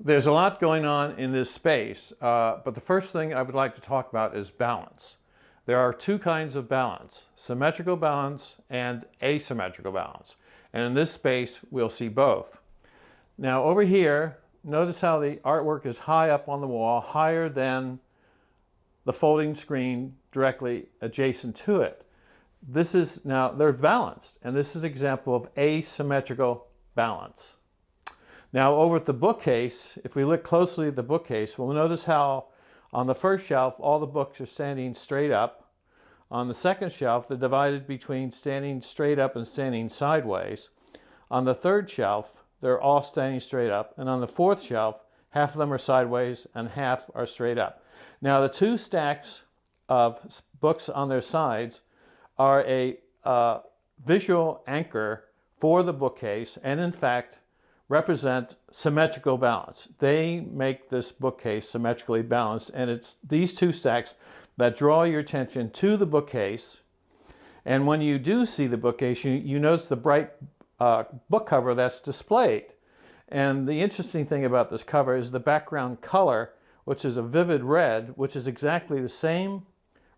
There's a lot going on in this space, but the first thing I would like to talk about is balance. There are two kinds of balance, symmetrical balance and asymmetrical balance. And in this space, we'll see both. Now over here, notice how the artwork is high up on the wall, higher than the folding screen directly adjacent to it. This is now, they're balanced, and this is an example of asymmetrical balance. Now over at the bookcase, if we look closely at the bookcase, we'll notice how on the first shelf, all the books are standing straight up. On the second shelf, they're divided between standing straight up and standing sideways. On the third shelf, they're all standing straight up. And on the fourth shelf, half of them are sideways and half are straight up. Now the two stacks of books on their sides are a visual anchor for the bookcase, and in fact represent symmetrical balance. They make this bookcase symmetrically balanced, and it's these two stacks that draw your attention to the bookcase. And when you do see the bookcase, you notice the bright book cover that's displayed. And the interesting thing about this cover is the background color, which is a vivid red, which is exactly the same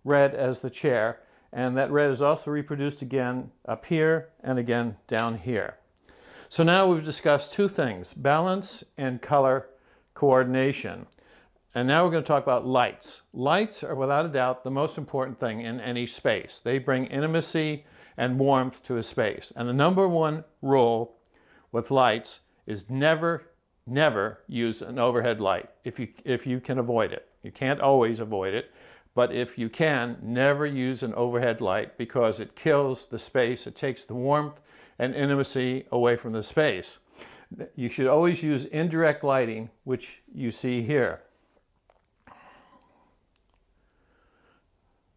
red as the chair. And that red is also reproduced again up here and again down here. So now we've discussed two things, balance and color coordination. And now we're going to talk about lights. Lights are without a doubt the most important thing in any space. They bring intimacy and warmth to a space. And the number one rule with lights is never, never use an overhead light if you can avoid it. You can't always avoid it. But if you can, never use an overhead light because it kills the space. It takes the warmth and intimacy away from the space. You should always use indirect lighting, which you see here.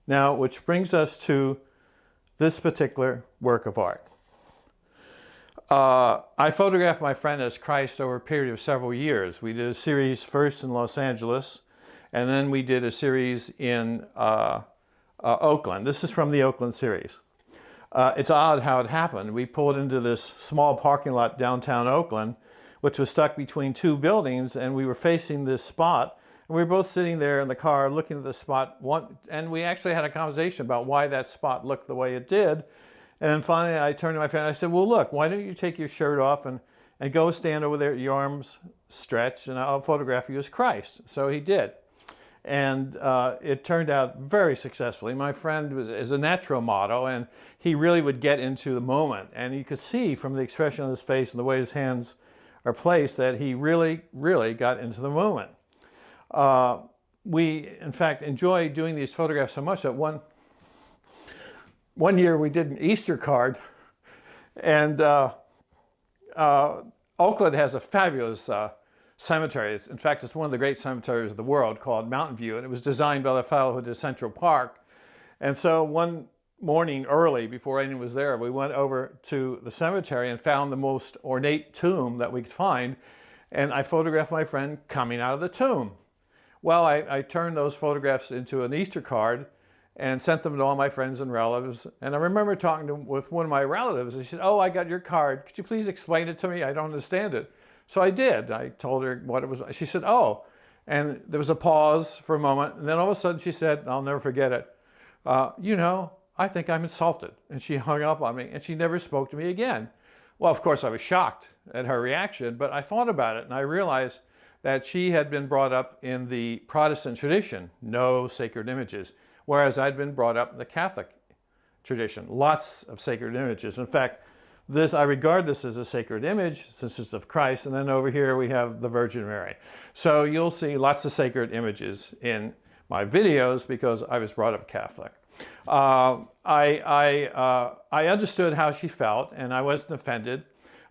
Now, which brings us to this particular work of art. I photographed my friend as Christ over a period of several years. We did a series first in Los Angeles, and then we did a series in Oakland. This is from the Oakland series. It's odd how it happened. We pulled into this small parking lot downtown Oakland, which was stuck between two buildings, and we were facing this spot. And we were both sitting there in the car looking at the spot, and we actually had a conversation about why that spot looked the way it did. And then finally I turned to my friend and I said, well, look, why don't you take your shirt off and go stand over there, your arms stretched, and I'll photograph you as Christ. So he did. And it turned out very successfully. My friend is a natural model, and he really would get into the moment. And you could see from the expression on his face and the way his hands are placed that he really, really got into the moment. We, in fact, enjoy doing these photographs so much that one year we did an Easter card, and Oakland has a fabulous cemetery. In fact, it's one of the great cemeteries of the world called Mountain View, and it was designed by the fellow who did Central Park. And so one morning early, before anyone was there, we went over to the cemetery and found the most ornate tomb that we could find, and I photographed my friend coming out of the tomb. Well, I turned those photographs into an Easter card and sent them to all my friends and relatives. And I remember talking with one of my relatives. He said, oh, I got your card. Could you please explain it to me? I don't understand it. So I did. I told her what it was. She said, oh. And there was a pause for a moment. And then all of a sudden she said, I'll never forget it, you know, I think I'm insulted. And she hung up on me and she never spoke to me again. Well, of course, I was shocked at her reaction, but I thought about it and I realized that she had been brought up in the Protestant tradition, no sacred images, whereas I'd been brought up in the Catholic tradition, lots of sacred images. In fact, I regard this as a sacred image since it's of Christ, and then over here we have the Virgin Mary. So you'll see lots of sacred images in my videos because I was brought up Catholic. I understood how she felt and I wasn't offended,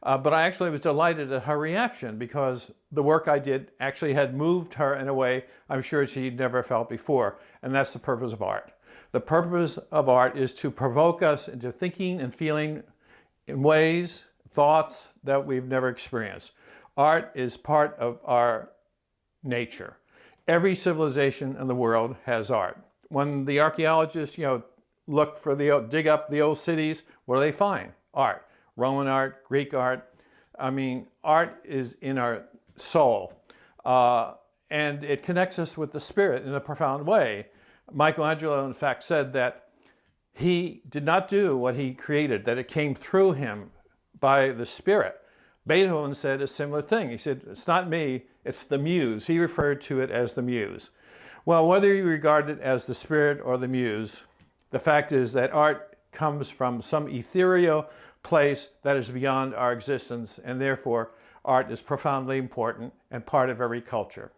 but I actually was delighted at her reaction because the work I did actually had moved her in a way I'm sure she'd never felt before, and that's the purpose of art. The purpose of art is to provoke us into thinking and feeling in ways, thoughts that we've never experienced. Art is part of our nature. Every civilization in the world has art. When the archaeologists, look for dig up the old cities, what do they find? Art. Roman art, Greek art. I mean, art is in our soul. and it connects us with the Spirit in a profound way. Michelangelo, in fact, said that he did not do what he created, that it came through him by the Spirit. Beethoven said a similar thing. He said, it's not me, it's the muse. He referred to it as the muse. Well, whether you regard it as the Spirit or the muse, the fact is that art comes from some ethereal place that is beyond our existence, and therefore art is profoundly important and part of every culture.